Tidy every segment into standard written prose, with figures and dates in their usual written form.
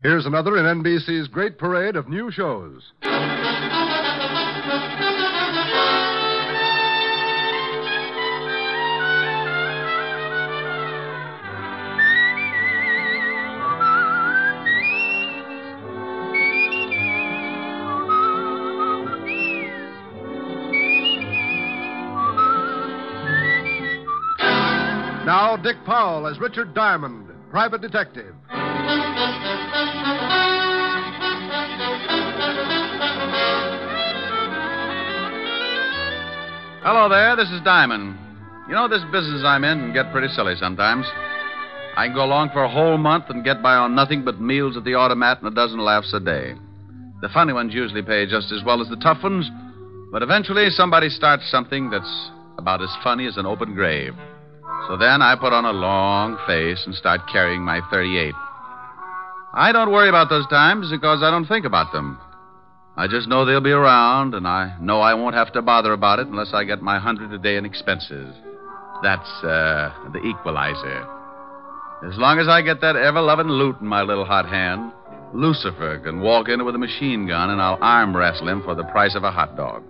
Here's another in NBC's great parade of new shows. Now, Dick Powell as Richard Diamond, private detective. Hello there, this is Diamond. You know, this business I'm in can get pretty silly sometimes. I can go along for a whole month and get by on nothing but meals at the automat and a dozen laughs a day. The funny ones usually pay just as well as the tough ones, but eventually somebody starts something that's about as funny as an open grave. So then I put on a long face and start carrying my .38. I don't worry about those times because I don't think about them. I just know they'll be around, and I know I won't have to bother about it unless I get my 100 a day in expenses. That's the equalizer. As long as I get that ever-loving loot in my little hot hand, Lucifer can walk in with a machine gun and I'll arm wrestle him for the price of a hot dog.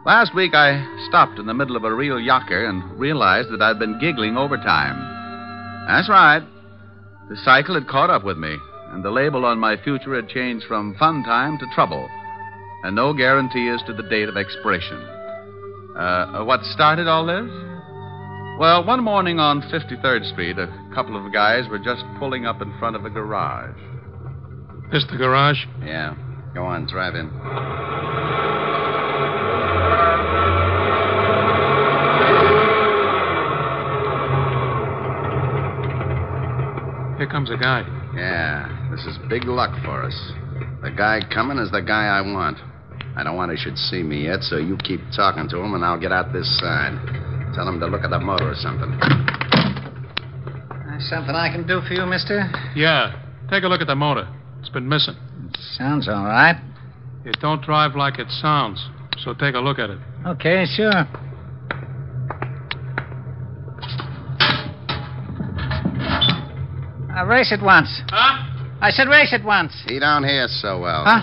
Last week, I stopped in the middle of a real yocker and realized that I'd been giggling overtime. That's right. The cycle had caught up with me, and the label on my future had changed from fun time to trouble, and no guarantee as to the date of expiration. What started all this? Well, one morning on 53rd Street, a couple of guys were just pulling up in front of a garage. This the garage? Yeah. Go on, drive in. Here comes a guy. Yeah, this is big luck for us. The guy coming is the guy I want. I don't want he should see me yet, so you keep talking to him, and I'll get out this side. Tell him to look at the motor or something. Something I can do for you, mister? Yeah, take a look at the motor. It's been missing. Sounds all right. It don't drive like it sounds, so take a look at it. Okay, sure. Race it once. Huh? I said race it once. He don't hear so well. Huh?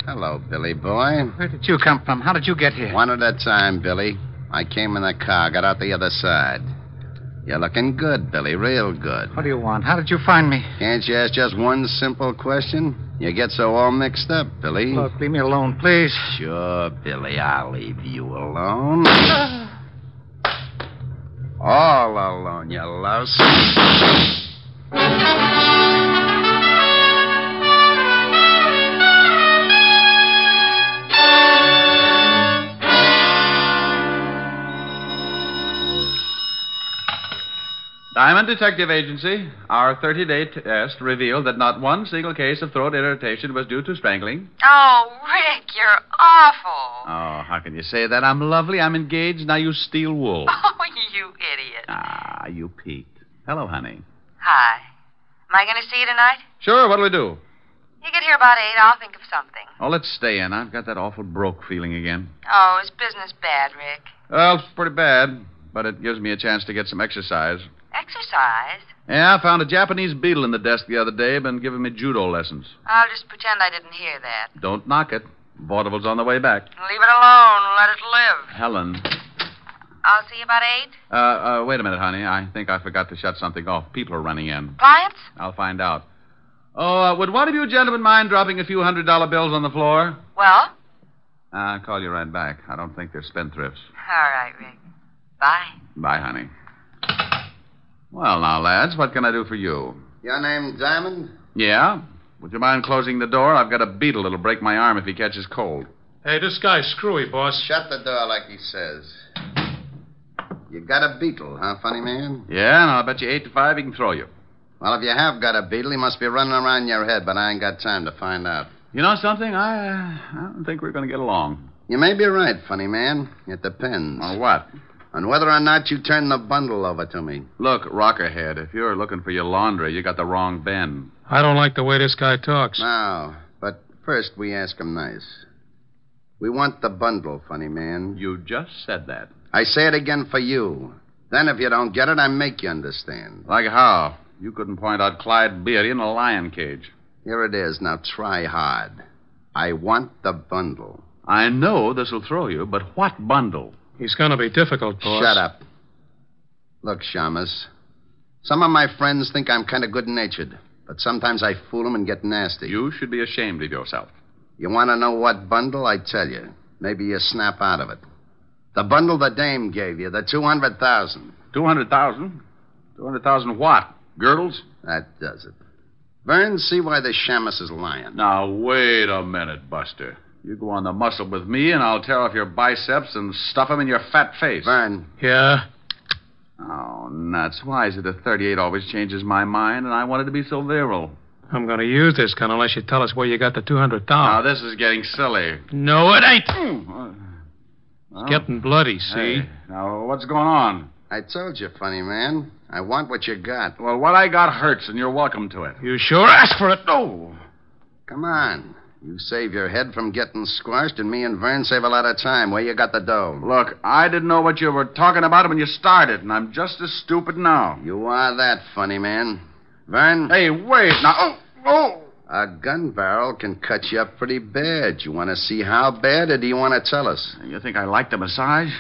Hello, Billy boy. Where did you come from? How did you get here? One at a time, Billy. I came in the car, got out the other side. You're looking good, Billy, real good. What do you want? How did you find me? Can't you ask just one simple question? You get so all mixed up, Billy. Look, leave me alone, please. Sure, Billy, I'll leave you alone. All alone, you louse. Diamond Detective Agency, our 30-day test revealed that not one single case of throat irritation was due to strangling. Oh, Rick, you're awful. Oh, how can you say that? I'm lovely, I'm engaged, now you steal wool. Oh, you idiot. Ah, you peaked. Hello, honey. Hi. Am I going to see you tonight? Sure, what'll we do? You get here about 8, I'll think of something. Oh, let's stay in. I've got that awful broke feeling again. Oh, is business bad, Rick? Well, it's pretty bad, but it gives me a chance to get some exercise. Exercise? Yeah, I found a Japanese beetle in the desk the other day, been giving me judo lessons. I'll just pretend I didn't hear that. Don't knock it. Vaudeville's on the way back. Leave it alone. Let it live. Helen. I'll see you about 8. Wait a minute, honey. I think I forgot to shut something off. People are running in. Clients? I'll find out. Oh, would one of you gentlemen mind dropping a few $100 bills on the floor? Well? I'll call you right back. I don't think they're spendthrifts. All right, Rick. Bye. Bye, honey. Well, now, lads, what can I do for you? Your name Diamond? Yeah? Would you mind closing the door? I've got a beetle that'll break my arm if he catches cold. Hey, this guy's screwy, boss. Shut the door like he says. You got a beetle, huh, funny man? Yeah, and I'll bet you 8 to 5 he can throw you. Well, if you have got a beetle, he must be running around your head, but I ain't got time to find out. You know something? I don't think we're going to get along. You may be right, funny man. It depends. On what? On whether or not you turn the bundle over to me. Look, Rockerhead, if you're looking for your laundry, you got the wrong Ben. I don't like the way this guy talks. No, but first we ask him nice. We want the bundle, funny man. You just said that. I say it again for you. Then if you don't get it, I make you understand. Like how? You couldn't point out Clyde Beatty in a lion cage. Here it is. Now try hard. I want the bundle. I know this will throw you, but what bundle? He's going to be difficult, boss. Shut up. Look, Shamus, some of my friends think I'm kind of good-natured, but sometimes I fool them and get nasty. You should be ashamed of yourself. You want to know what bundle? I tell you. Maybe you snap out of it. The bundle the dame gave you, the 200,000. 200,000? 200,000 what? Girdles? That does it. Vern, see why the Shamus is lying. Now, wait a minute, Buster. You go on the muscle with me, and I'll tear off your biceps and stuff them in your fat face. Vern. Yeah? Oh, nuts. Why is it a 38 always changes my mind, and I wanted to be so virile? I'm going to use this gun unless you tell us where you got the 200,000. Now, this is getting silly. No, it ain't. Well, It's getting bloody, see? Hey, now, what's going on? I told you, funny man. I want what you got. Well, what I got hurts, and you're welcome to it. You sure ask for it. No. Come on. You save your head from getting squashed, and me and Vern save a lot of time. Where you got the dough? Look, I didn't know what you were talking about when you started, and I'm just as stupid now. You are that, funny man. Vern? Hey, wait. Now, A gun barrel can cut you up pretty bad. You want to see how bad, or do you want to tell us? You think I like the massage?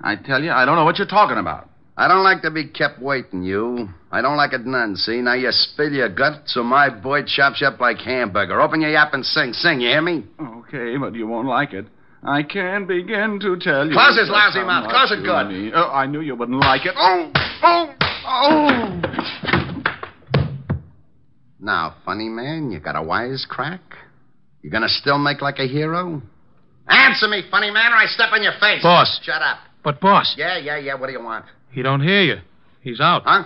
I tell you, I don't know what you're talking about. I don't like to be kept waiting, you. I don't like it none, see? Now you spill your gut, so my boy chops you up like hamburger. Open your yap and sing. Sing, you hear me? Okay, but you won't like it. I can't begin to tell you. Close his lousy mouth. Close it good. Oh, I knew you wouldn't like it. Now, funny man, you got a wisecrack? You gonna still make like a hero? Answer me, funny man, or I step on your face. Boss. Shut up. But, boss. Yeah. What do you want? He don't hear you. He's out. Huh?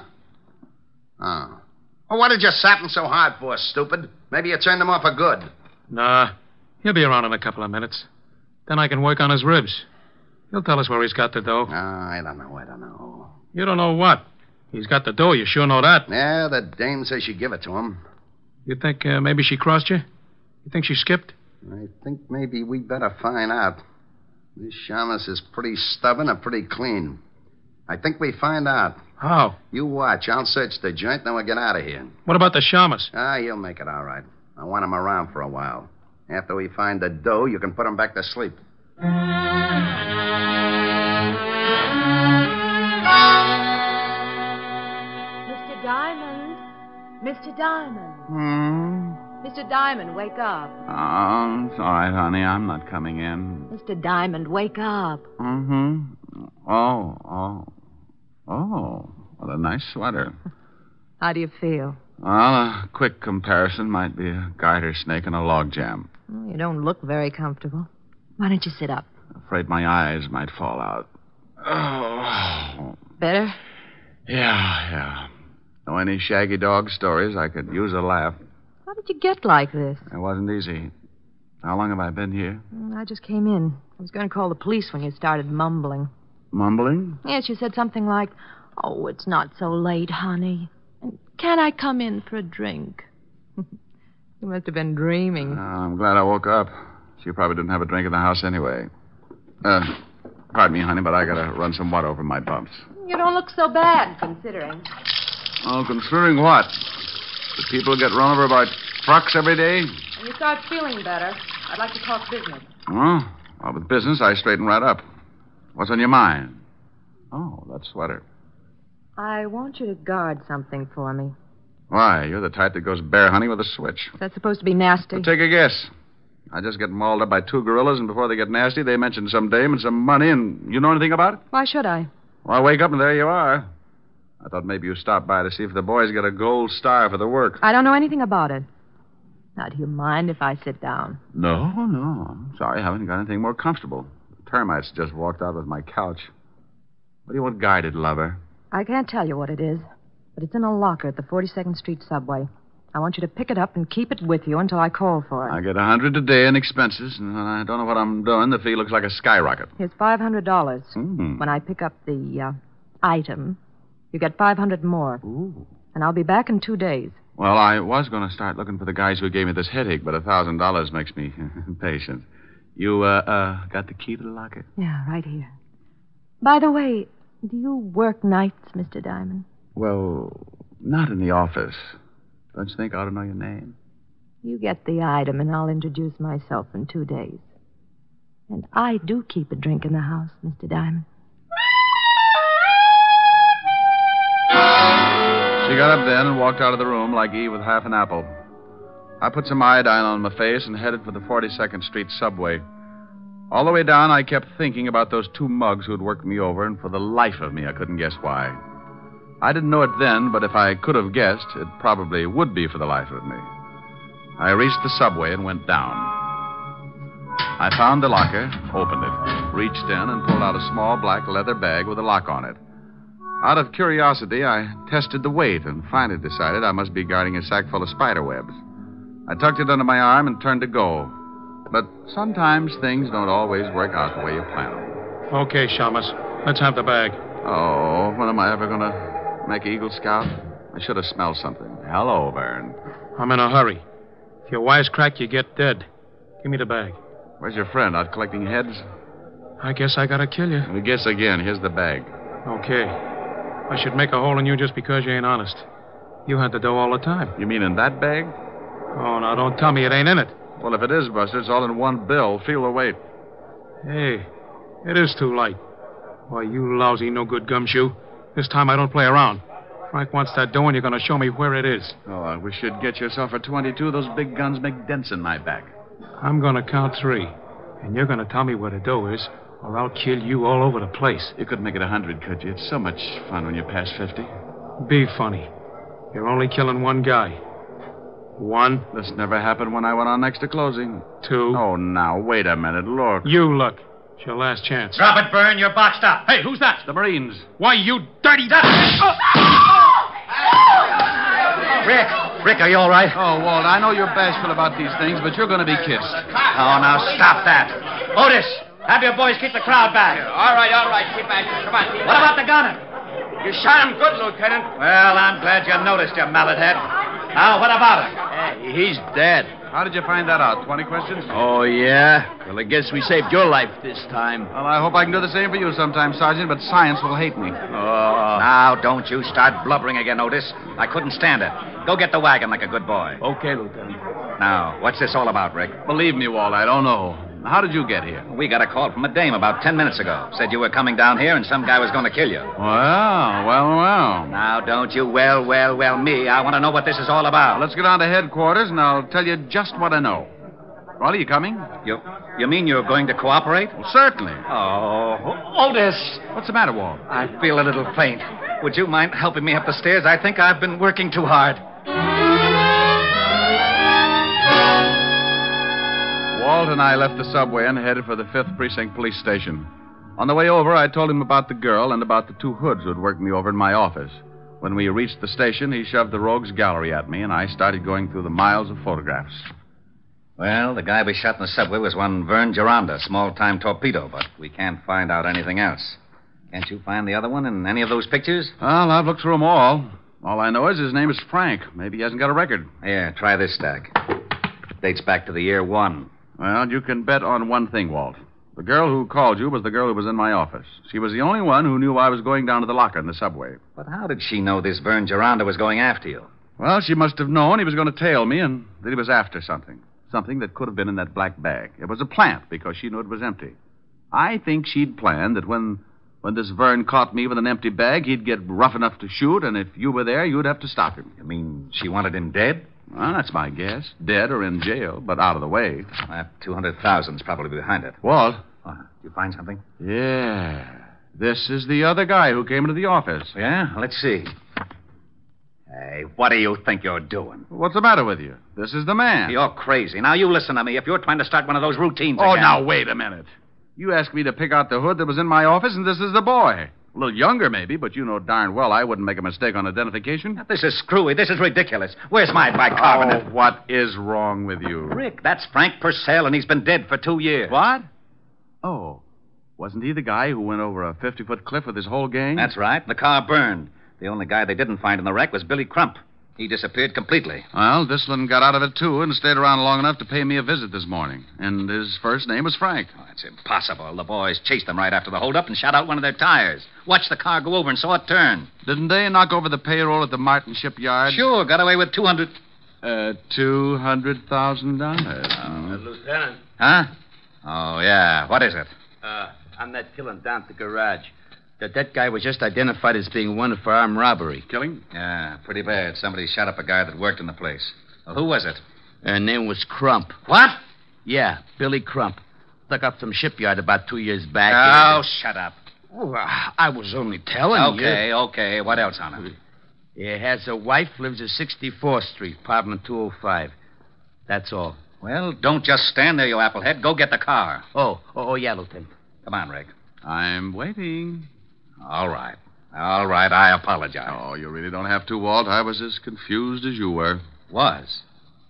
Oh. Well, what did you sap him so hard for, stupid? Maybe you turned him off for good. Nah. He'll be around in a couple of minutes. Then I can work on his ribs. He'll tell us where he's got the dough. I don't know. You don't know what? He's got the dough. You sure know that? Yeah, the dame says she give it to him. You think maybe she crossed you? You think she skipped? I think maybe we better find out. This Shamus is pretty stubborn or pretty clean. I think we find out. How? You watch. I'll search the joint, then we'll get out of here. What about the Shamus? You'll make it all right. I want him around for a while. After we find the dough, you can put him back to sleep. Mr. Diamond. Mr. Diamond. Mr. Diamond, wake up. Oh, it's all right, honey. I'm not coming in. Mr. Diamond, wake up. Mm-hmm. Oh. What a nice sweater. How do you feel? Well, a quick comparison might be a garter snake and a log jam. You don't look very comfortable. Why don't you sit up? Afraid my eyes might fall out. Oh. Better? Yeah. Know any shaggy dog stories? I could use a laugh. How did you get like this? It wasn't easy. How long have I been here? I just came in. I was going to call the police when you started mumbling. Mumbling? Yes, you said something like, "Oh, it's not so late, honey. And can I come in for a drink?" You must have been dreaming. I'm glad I woke up. She probably didn't have a drink in the house anyway. Pardon me, honey, but I gotta run some water over my bumps. You don't look so bad, considering. Oh, considering what? Do people get run over by trucks every day? When you start feeling better, I'd like to talk business. Well, with business, I straighten right up. What's on your mind? Oh, that sweater. I want you to guard something for me. Why? You're the type that goes bear hunting with a switch. Is that supposed to be nasty? Well, take a guess. I just get mauled up by two gorillas, and before they get nasty, they mention some dame and some money, and you know anything about it? Why should I? Well, I wake up, and there you are. I thought maybe you stopped by to see if the boys get a gold star for the work. I don't know anything about it. Now, do you mind if I sit down? No. I'm sorry, I haven't got anything more comfortable. The termites just walked out with my couch. What do you want guided, lover? I can't tell you what it is, but it's in a locker at the 42nd Street subway. I want you to pick it up and keep it with you until I call for it. I get $100 a day in expenses, and when I don't know what I'm doing, the fee looks like a skyrocket. Here's $500. Mm-hmm. When I pick up the item, you get $500 more. Ooh. And I'll be back in 2 days. Well, I was going to start looking for the guys who gave me this headache, but $1,000 makes me impatient. You, got the key to the locker? Yeah, right here. By the way, do you work nights, Mr. Diamond? Well, not in the office. Don't you think I ought to know your name? You get the item, and I'll introduce myself in 2 days. And I do keep a drink in the house, Mr. Diamond. She got up then and walked out of the room like Eve with half an apple. I put some iodine on my face and headed for the 42nd Street subway. All the way down, I kept thinking about those 2 mugs who had worked me over, and for the life of me, I couldn't guess why. I didn't know it then, but if I could have guessed, it probably would be for the life of me. I reached the subway and went down. I found the locker, opened it, reached in, and pulled out a small black leather bag with a lock on it. Out of curiosity, I tested the weight and finally decided I must be guarding a sack full of spiderwebs. I tucked it under my arm and turned to go. But sometimes things don't always work out the way you plan them. Okay, Shamus. Let's have the bag. Oh, when am I ever going to make Eagle Scout? I should have smelled something. Hello, Vern. I'm in a hurry. If you wisecrack, you get dead. Give me the bag. Where's your friend? Out collecting heads? I guess I gotta kill you. We guess again. Here's the bag. Okay. I should make a hole in you just because you ain't honest. You had the dough all the time. You mean in that bag? Oh, now don't tell me it ain't in it. Well, if it is, Buster, it's all in one bill. Feel the weight. Hey, it is too light. Why, you lousy, no-good gumshoe. This time I don't play around. Frank wants that dough, and you're going to show me where it is. Oh, I wish you'd get yourself a 22. Those big guns make dents in my back. I'm going to count 3, and you're going to tell me where the dough is, or I'll kill you all over the place. You could make it 100, could you? It's so much fun when you pass 50. Be funny. You're only killing one guy. 1. This never happened when I went on next to closing. 2. Oh, now, wait a minute. Look. You look. It's your last chance. Drop it, Byrne. You're boxed up. Hey, who's that? The Marines. Why, you dirty... Rick, are you all right? Oh, Walt, I know you're bashful about these things, but you're going to be kissed. Oh, now stop that. Otis, have your boys keep the crowd back. All right. Keep back. Come on. What about the gunner? You shot him good, Lieutenant. Well, I'm glad you noticed, you mallet head. Now, what about him? Hey, he's dead. How did you find that out? 20 questions? Oh, yeah? Well, I guess we saved your life this time. Well, I hope I can do the same for you sometime, Sergeant, but science will hate me. Oh. Now, don't you start blubbering again, Otis. I couldn't stand it. Go get the wagon like a good boy. Okay, Lieutenant. Now, what's this all about, Rick? Believe me, Walt, I don't know. How did you get here? We got a call from a dame about 10 minutes ago. Said you were coming down here and some guy was going to kill you. Well. Now, don't you well me. I want to know what this is all about. Let's get on to headquarters, and I'll tell you just what I know. Well, are you coming? You mean you're going to cooperate? Well, certainly. Oh, Otis. What's the matter, Walt? I feel a little faint. Would you mind helping me up the stairs? I think I've been working too hard. Walt and I left the subway and headed for the 5th Precinct Police Station. On the way over, I told him about the girl and about the 2 hoods who had worked me over in my office. When we reached the station, he shoved the rogues gallery at me, and I started going through the miles of photographs. Well, the guy we shot in the subway was one Vern Geronda, small-time torpedo, but we can't find out anything else. Can't you find the other one in any of those pictures? Well, I've looked through them all. All I know is his name is Frank. Maybe he hasn't got a record. Here, try this stack. Dates back to the year 1. Well, you can bet on one thing, Walt. The girl who called you was the girl who was in my office. She was the only one who knew I was going down to the locker in the subway. But how did she know this Vern Geronda was going after you? Well, she must have known he was going to tail me and that he was after something. Something that could have been in that black bag. It was a plant because she knew it was empty. I think she'd planned that when this Vern caught me with an empty bag, he'd get rough enough to shoot, and if you were there, you'd have to stop him. You mean she wanted him dead? Well, that's my guess. Dead or in jail, but out of the way. That 200,000's probably behind it. Walt? Did you find something? Yeah. This is the other guy who came into the office. Yeah? Let's see. Hey, what do you think you're doing? What's the matter with you? This is the man. You're crazy. Now, you listen to me. If you're trying to start one of those routines Oh, again... now, wait a minute. You asked me to pick out the hood that was in my office, and this is the boy. A little younger, maybe, but you know darn well I wouldn't make a mistake on identification. This is screwy. This is ridiculous. Where's my bicarbonate? Oh, what is wrong with you? Rick, that's Frank Purcell, and he's been dead for 2 years. What? Oh, wasn't he the guy who went over a 50-foot cliff with his whole gang? That's right. The car burned. The only guy they didn't find in the wreck was Billy Crump. He disappeared completely. Well, Dislin got out of it, too, and stayed around long enough to pay me a visit this morning. And his first name was Frank. Oh, that's impossible. The boys chased them right after the holdup and shot out one of their tires. Watched the car go over and saw it turn. Didn't they knock over the payroll at the Martin shipyard? Sure, got away with 200... $200,000. Lieutenant, Huh? Oh, yeah. What is it? on that killing down at the garage. That guy was just identified as being wanted for armed robbery. Killing? Yeah, pretty bad. Somebody shot up a guy that worked in the place. Well, who was it? Her name was Crump. What? Yeah, Billy Crump. Stuck up some shipyard about 2 years back. Oh, shut up. Oh, I was only telling you. Okay. What else on him? He has a wife, lives at 64th Street, apartment 205. That's all. Well, don't just stand there, you applehead. Go get the car. Oh, yeah, Lieutenant. Come on, Rick. I'm waiting. All right. I apologize. Oh, you really don't have to, Walt. I was as confused as you were. Was.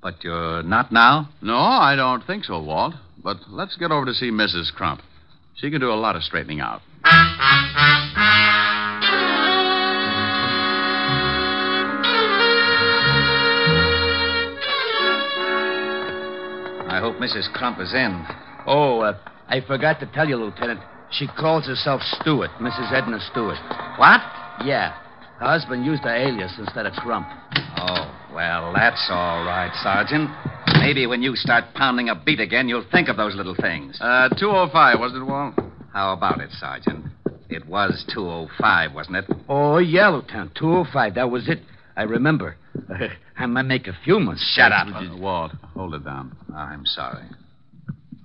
But you're not now? No, I don't think so, Walt. But let's get over to see Mrs. Crump. She can do a lot of straightening out. I hope Mrs. Crump is in. I forgot to tell you, Lieutenant. She calls herself Stewart, Mrs. Edna Stewart. What? Yeah. Her husband used her alias instead of Crump. Oh, well, that's all right, Sergeant. Maybe when you start pounding a beat again, you'll think of those little things. 205, wasn't it, Walt? How about it, Sergeant? It was 205, wasn't it? Oh, yeah, Lieutenant. 205. That was it. I remember. I might make a few months. Shut up. Walt, hold it down. I'm sorry.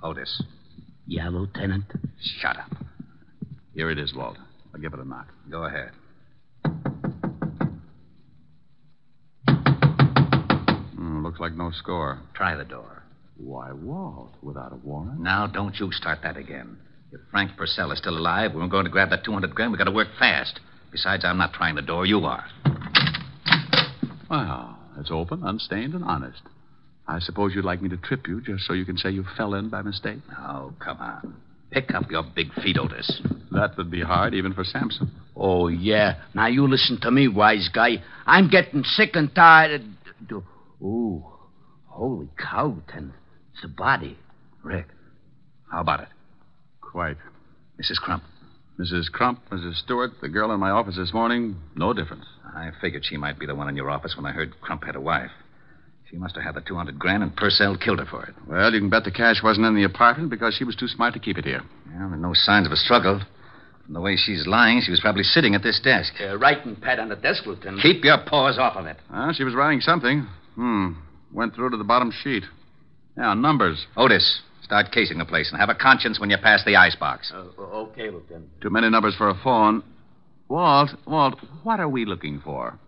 Otis. Yeah, Lieutenant. Shut up. Here it is, Walt. I'll give it a knock. Go ahead. Looks like no score. Try the door. Why, Walt, without a warrant? Now, don't you start that again. If Frank Purcell is still alive, we're going to grab that 200 grand. We've got to work fast. Besides, I'm not trying the door. You are. Well, it's open, unstained, and honest. I suppose you'd like me to trip you just so you can say you fell in by mistake? Oh, come on. Pick up your big feet, Otis. That would be hard, even for Samson. Oh, yeah. Now, you listen to me, wise guy. I'm getting sick and tired of... Ooh, holy cow, Lieutenant. It's a body. Rick, how about it? Quite. Mrs. Crump. Mrs. Crump, Mrs. Stewart, the girl in my office this morning, no difference. I figured she might be the one in your office when I heard Crump had a wife. She must have had the 200 grand, and Purcell killed her for it. Well, you can bet the cash wasn't in the apartment because she was too smart to keep it here. Well, there are no signs of a struggle. From the way she's lying, she was probably sitting at this desk. Writing pad on the desk, Lieutenant. Keep your paws off of it. She was writing something. Went through to the bottom sheet. Yeah, numbers. Otis, start casing the place and have a conscience when you pass the icebox. Okay, Lieutenant. Too many numbers for a phone. Walt, what are we looking for?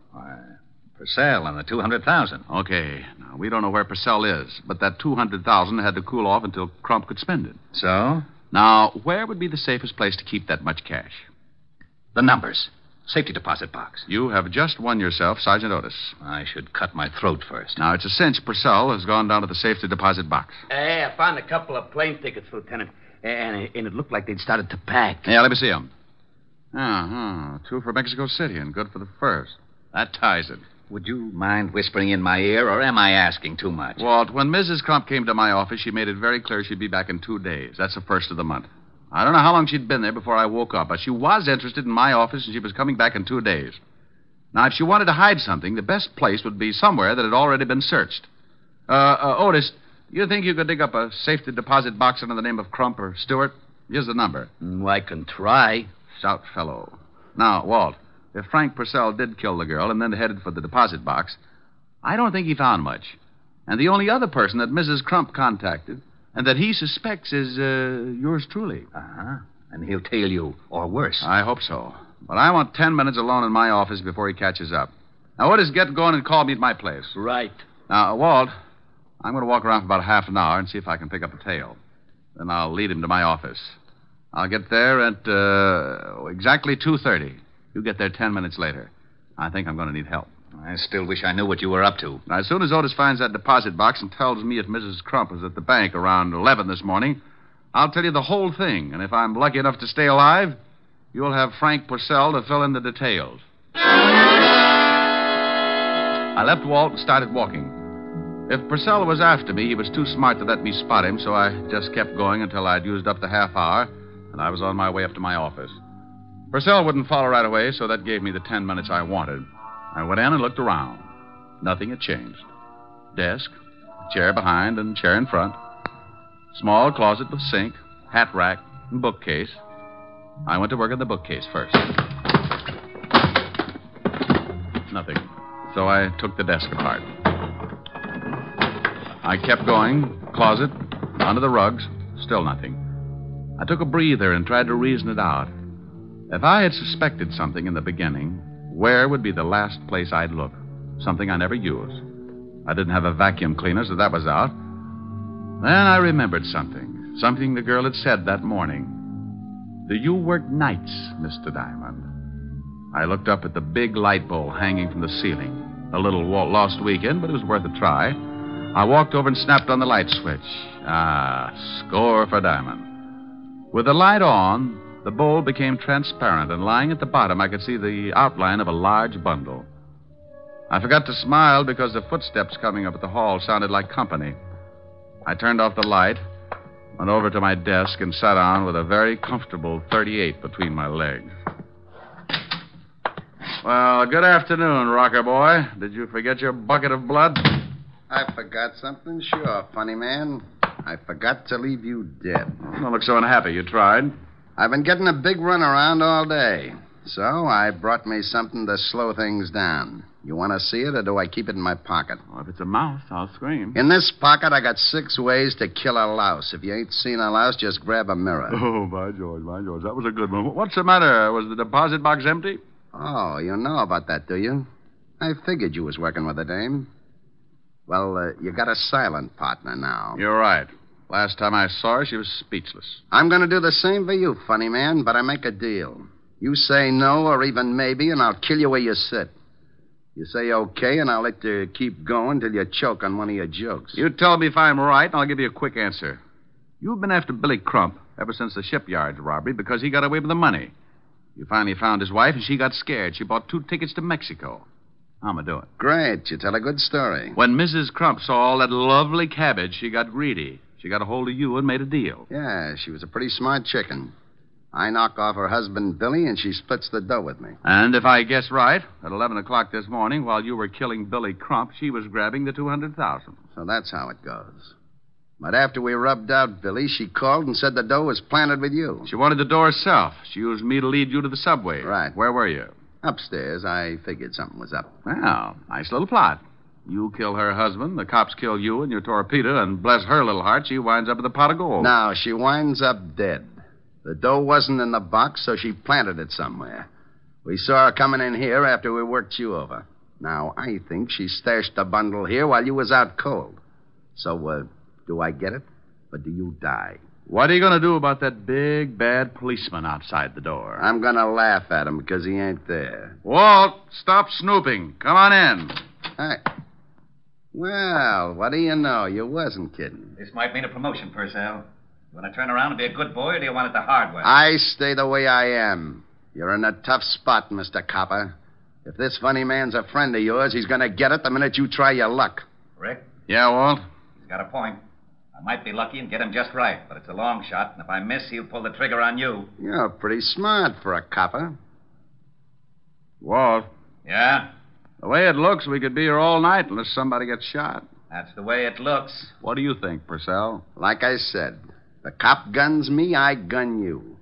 Purcell and the 200,000. Okay. Now, we don't know where Purcell is, but that 200,000 had to cool off until Crump could spend it. So? Now, where would be the safest place to keep that much cash? The numbers. Safety deposit box. You have just won yourself Sergeant Otis. I should cut my throat first. Now, it's a cinch Purcell has gone down to the safety deposit box. Hey, I found a couple of plane tickets, Lieutenant. And it looked like they'd started to pack. Yeah, let me see them. 2 for Mexico City and good for the first. That ties it. Would you mind whispering in my ear, or am I asking too much? Walt, when Mrs. Crump came to my office, she made it very clear she'd be back in 2 days. That's the first of the month. I don't know how long she'd been there before I woke up, but she was interested in my office, and she was coming back in 2 days. Now, if she wanted to hide something, the best place would be somewhere that had already been searched. Otis, you think you could dig up a safety deposit box under the name of Crump or Stewart? Here's the number. I can try. Stout fellow. Now, Walt, if Frank Purcell did kill the girl and then headed for the deposit box, I don't think he found much. And the only other person that Mrs. Crump contacted and that he suspects is yours truly. Uh-huh. And he'll tail you, or worse. I hope so. But I want 10 minutes alone in my office before he catches up. Now, Otis, get going and call me at my place. Right. Now, Walt, I'm going to walk around for about half an hour and see if I can pick up a tail. Then I'll lead him to my office. I'll get there at exactly 2:30. You get there 10 minutes later. I think I'm going to need help. I still wish I knew what you were up to. Now, as soon as Otis finds that deposit box and tells me if Mrs. Crump was at the bank around 11 this morning, I'll tell you the whole thing. And if I'm lucky enough to stay alive, you'll have Frank Purcell to fill in the details. I left Walt and started walking. If Purcell was after me, he was too smart to let me spot him, so I just kept going until I'd used up the half hour, and I was on my way up to my office. Purcell wouldn't follow right away, so that gave me the 10 minutes I wanted. I went in and looked around. Nothing had changed. desk, chair behind and chair in front. Small closet with sink, hat rack, and bookcase. I went to work on the bookcase first. Nothing. So I took the desk apart. I kept going, closet, onto the rugs, still nothing. I took a breather and tried to reason it out. If I had suspected something in the beginning, where would be the last place I'd look? Something I never used. I didn't have a vacuum cleaner, so that was out. Then I remembered something. Something the girl had said that morning. Do you work nights, Mr. Diamond? I looked up at the big light bowl hanging from the ceiling. A little lost weekend, but it was worth a try. I walked over and snapped on the light switch. Score for Diamond. With the light on, the bowl became transparent, and lying at the bottom, I could see the outline of a large bundle. I forgot to smile because the footsteps coming up at the hall sounded like company. I turned off the light, went over to my desk, and sat down with a very comfortable 38 between my legs. Well, good afternoon, rocker boy. Did you forget your bucket of blood? I forgot something? Sure, funny man. I forgot to leave you dead. Don't look so unhappy. You tried. I've been getting a big run around all day. So I brought me something to slow things down. You want to see it, or do I keep it in my pocket? Well, if it's a mouse, I'll scream. In this pocket, I got 6 ways to kill a louse. If you ain't seen a louse, just grab a mirror. Oh, by George, by George. That was a good one. What's the matter? Was the deposit box empty? Oh, you know about that, do you? I figured you was working with a dame. Well, you got a silent partner now. You're right. Last time I saw her, she was speechless. I'm going to do the same for you, funny man, but I make a deal. You say no or even maybe, and I'll kill you where you sit. You say okay, and I'll let you keep going till you choke on one of your jokes. You tell me if I'm right, and I'll give you a quick answer. You've been after Billy Crump ever since the shipyard robbery because he got away with the money. You finally found his wife, and she got scared. She bought 2 tickets to Mexico. How'm I doing? Great. You tell a good story. When Mrs. Crump saw all that lovely cabbage, she got greedy. She got a hold of you and made a deal. Yeah, she was a pretty smart chicken. I knock off her husband, Billy, and she splits the dough with me. And if I guess right, at 11 o'clock this morning, while you were killing Billy Crump, she was grabbing the $200,000. So that's how it goes. But after we rubbed out Billy, she called and said the dough was planted with you. She wanted the dough herself. She used me to lead you to the subway. Right. Where were you? Upstairs. I figured something was up. Well, nice little plot. You kill her husband, the cops kill you and your torpedo, and bless her little heart, she winds up with a pot of gold. No, she winds up dead. The dough wasn't in the box, so she planted it somewhere. We saw her coming in here after we worked you over. Now, I think she stashed the bundle here while you was out cold. So, do I get it, or do you die? What are you going to do about that big, bad policeman outside the door? I'm going to laugh at him because he ain't there. Walt, stop snooping. Come on in. Hey. Well, what do you know? You wasn't kidding. This might mean a promotion, Purcell. You want to turn around and be a good boy, or do you want it the hard way? I stay the way I am. You're in a tough spot, Mr. Copper. If this funny man's a friend of yours, he's going to get it the minute you try your luck. Rick? Yeah, Walt? He's got a point. I might be lucky and get him just right, but it's a long shot, and if I miss, he'll pull the trigger on you. You're pretty smart for a copper. Walt? Yeah? The way it looks, we could be here all night unless somebody gets shot. That's the way it looks. What do you think, Purcell? Like I said, the cop guns me, I gun you.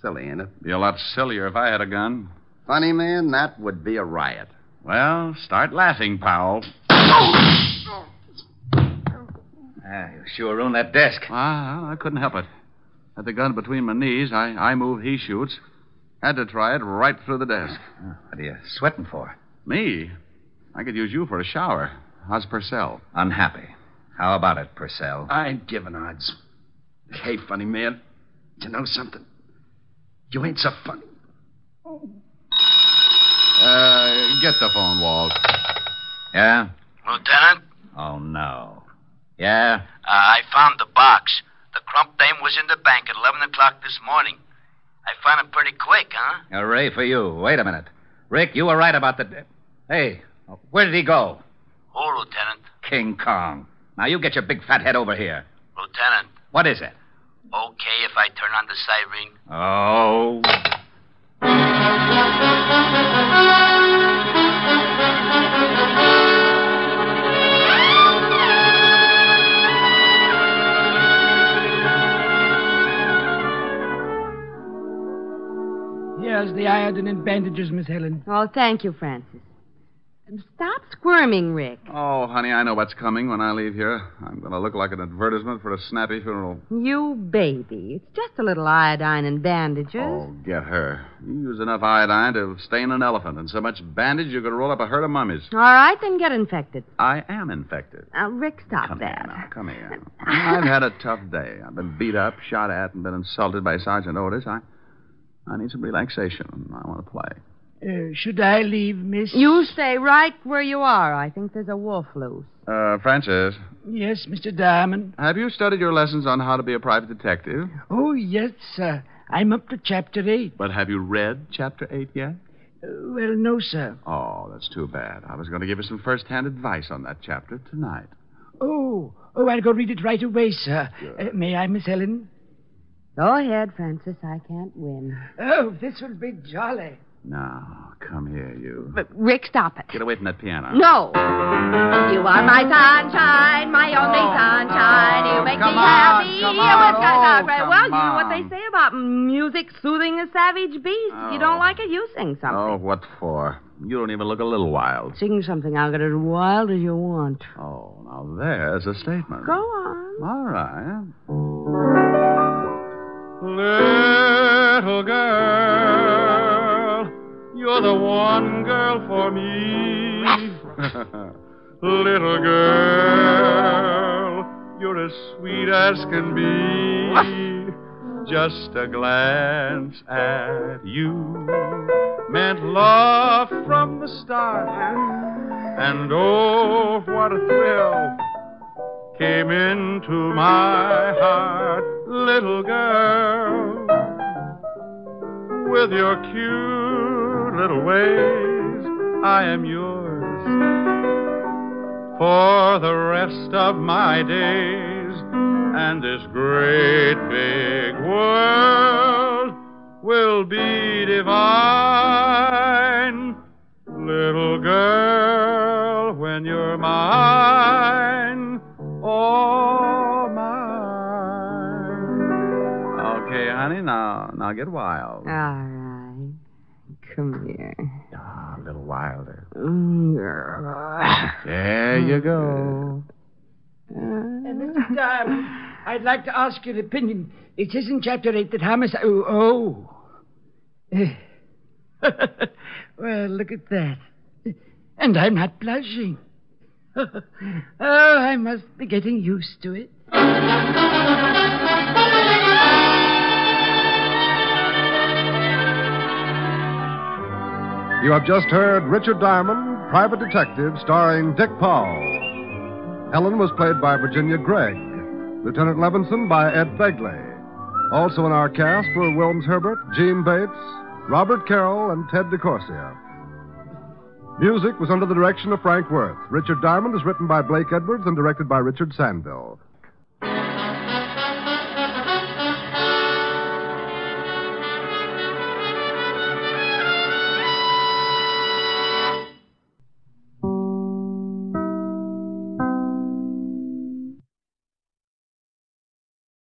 Silly, ain't it? Be a lot sillier if I had a gun. Funny, man, that would be a riot. Well, start laughing, pal. You sure ruined that desk. I couldn't help it. Had the gun between my knees. I move, he shoots. Had to try it right through the desk. What are you sweating for? Me? I could use you for a shower. How's Purcell? Unhappy. How about it, Purcell? I ain't giving odds. Hey, funny man, you know something? You ain't so funny. Get the phone, Walt. Yeah? Lieutenant? Oh, no. Yeah? I found the box. The Crump dame was in the bank at 11 o'clock this morning. I found it pretty quick, huh? Hooray for you. Wait a minute. Rick, you were right about the... Hey, where did he go? Who, Lieutenant? King Kong. Now, you get your big fat head over here. Lieutenant. What is it? Okay if I turn on the siren? Oh. the Iodine Advantages, Miss Helen. Oh, thank you, Francis. Stop squirming, Rick. Oh, honey, I know what's coming when I leave here. I'm going to look like an advertisement for a snappy funeral. You baby. It's just a little iodine and bandages. Oh, get her. You use enough iodine to stain an elephant, and so much bandage you could roll up a herd of mummies. All right, then get infected. I am infected. Rick, stop Come that. Here now. Come here. I've had a tough day. I've been beat up, shot at, and been insulted by Sergeant Otis. I need some relaxation, and I want to play. Should I leave, Miss? You stay right where you are. I think there's a wolf loose. Francis. Yes, Mr. Diamond. Have you studied your lessons on how to be a private detective? Oh, yes, sir. I'm up to Chapter 8. But have you read Chapter 8 yet? Well, no, sir. Oh, that's too bad. I was going to give you some first-hand advice on that chapter tonight. Oh, I'll go read it right away, sir. May I, Miss Helen? Go ahead, Francis. I can't win. Oh, this will be jolly. Now, come here, you. But, Rick, stop it. Get away from that piano. No. You are my sunshine, my only sunshine. You make me happy. Come on. Well, you know what they say about music soothing a savage beast. If you don't like it, you sing something. Oh, what for? You don't even look a little wild. Sing something. I'll get as wild as you want. Oh, now there's a statement. Go on. All right. Little girl, you're the one girl for me. Little girl, you're as sweet as can be. Just a glance at you meant love from the start. And oh, what a thrill came into my heart. Little girl, with your cute little ways, I am yours for the rest of my days. And this great big world will be divine. Little girl, when you're mine, oh, mine. Okay, honey, now get wild. All right. Come here. Ah, a little wilder. There There you go. Mr. Diamond, I'd like to ask your opinion. It says in Chapter 8 that homicide... Oh. Well, look at that. And I'm not blushing. Oh, I must be getting used to it. You have just heard Richard Diamond, Private Detective, starring Dick Powell. Helen was played by Virginia Gregg. Lieutenant Levinson by Ed Begley. Also in our cast were Wilms Herbert, Gene Bates, Robert Carroll, and Ted DeCorsia. Music was under the direction of Frank Worth. Richard Diamond is written by Blake Edwards and directed by Richard Sandville.